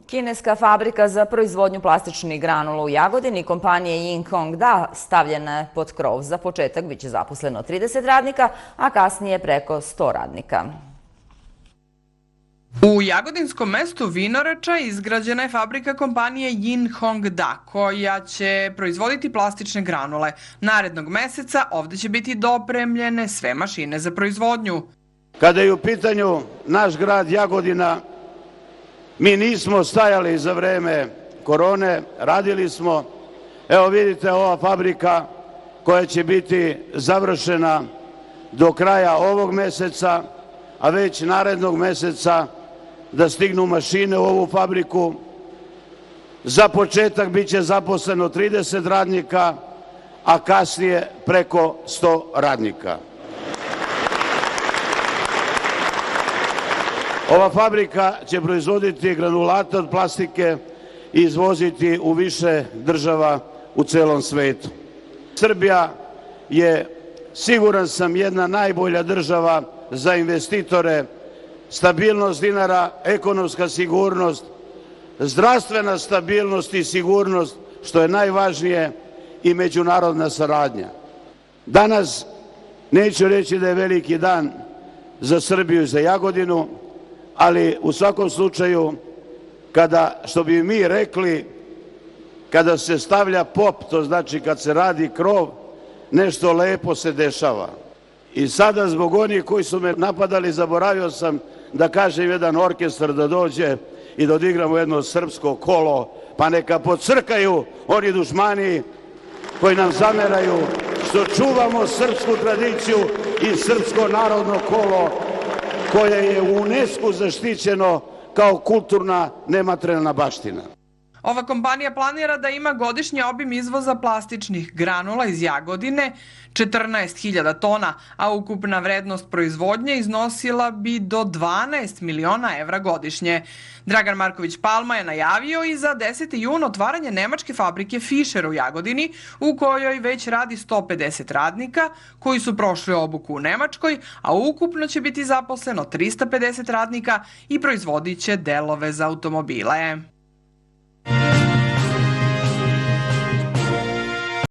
Kineska fabrika za proizvodnju plastičnih granula u Jagodini kompanije Yinhong Da stavljena je pod krov. Za početak biće zaposleno 30 radnika, a kasnije preko 100 radnika. U jagodinskom mestu Vinorača izgrađena je fabrika kompanije Yinhong Da, koja će proizvoditi plastične granule. Narednog meseca ovde će biti dopremljene sve mašine za proizvodnju. Kada je u pitanju naš grad Jagodina, mi nismo stajali za vreme korone, radili smo. Evo vidite, ova fabrika koja će biti završena do kraja ovog meseca, a već narednog meseca da stignu mašine u ovu fabriku. Za početak biće zaposleno 30 radnika, a kasnije preko 100 radnika. Ova fabrika će proizvoditi granulate od plastike i izvoziti u više država u celom svetu. Srbija je, siguran sam, jedna najbolja država za investitore, stabilnost dinara, ekonomska sigurnost, zdravstvena stabilnost i sigurnost, što je najvažnije, i međunarodna saradnja. Danas neću reći da je veliki dan za Srbiju i za Jagodinu, ali u svakom slučaju, što bi mi rekli, kada se stavlja pop, to znači kad se radi krov, nešto lepo se dešava. I sada zbog onih koji su me napadali, zaboravio sam da kažem jedan orkestar da dođe i da odigramo jedno srpsko kolo, pa neka podcrkaju oni dušmani koji nam zameraju što čuvamo srpsku tradiciju i srpsko narodno kolo koje je u UNESCO zaštićeno kao kulturna nematerijalna baština. Ova kompanija planira da ima godišnji obim izvoza plastičnih granula iz Jagodine 14.000 tona, a ukupna vrednost proizvodnje iznosila bi do 12 miliona evra godišnje. Dragan Marković Palma je najavio i za 10. jun otvaranje nemačke fabrike Fischer u Jagodini, u kojoj već radi 150 radnika koji su prošli obuku u Nemačkoj, a ukupno će biti zaposleno 350 radnika i proizvodit će delove za automobile.